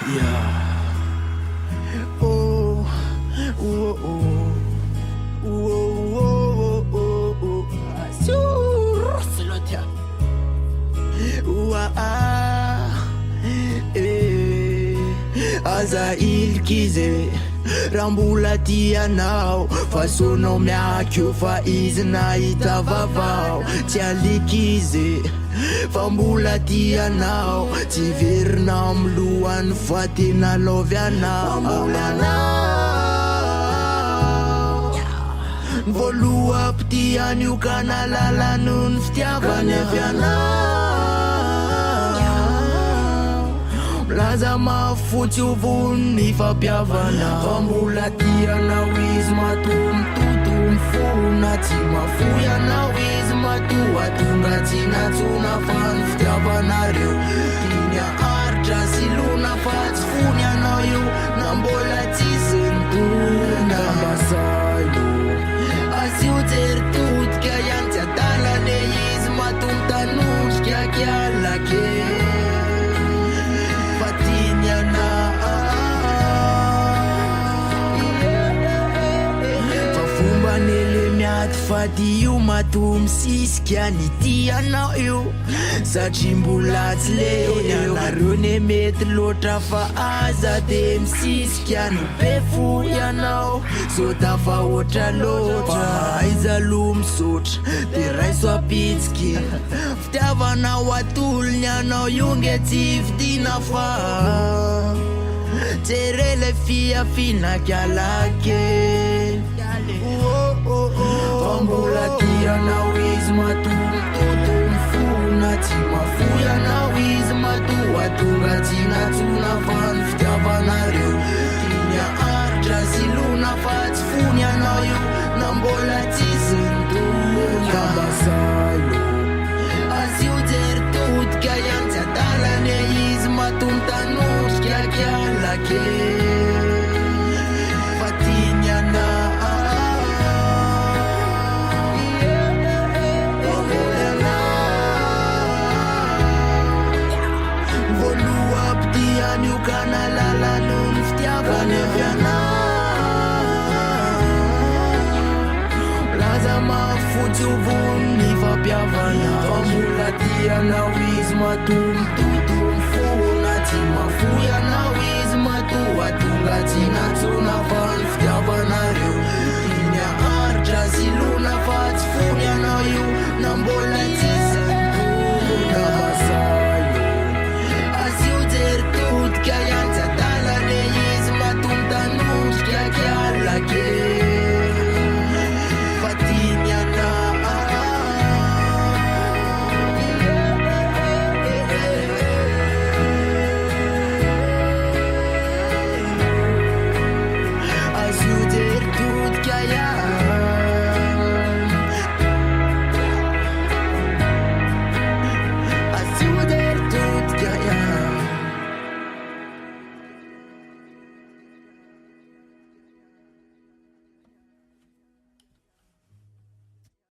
Yeah. Oh, oh, oh. Oh, oh, oh, oh. C'est le tien. Azail kize Rambulatia now Fasono miakyo fa izy nahita vavao Tia likize Fambulatia now Tsy verina amlohany fa tena lovy anao Voaloha pitiany io ka nalala noho ny fitiavany avy anao Laza mafotsy ho vony fampiavana Fa mbola tianao izy matomitoto mifona Tsy mafoy anao izy matoa tonga tsy natsona fa ny fitiavanareo Tiny aharitra sy lona fa tsy fony anao io Na mbola tsisy nitona Ambasalo Asy io jery totika ihany tsy adalane izy matombo tanondrika kialake Fady io matom sisika ny tianao io Satria mbola tsy leo Nareo ne mety loatra fa aza de misisika No be fo ianao So tafa oatra loatra Aiza lo misotra De raiso apitsiki Fitiavanao atolony anao io nge tsy vidina fa Tere le fia fina kialake Mbola tianao izy matomitoto mifona Tsy mafoy anao izy matoa tonga tsy natsona fa ny fitiavanareo Tiny aharitra sy lona fa tsy fony anao io Na mbola tsisy nitona Ambasalo Asy io jery totika ihany tsy adalane izy matombo tanondrika kialake Fa tiny anao Io ka nalala noho ny fitiavany avy anao Laza mafotsy ho vony ny fampiavana Fa mbola tianao izy matomitoto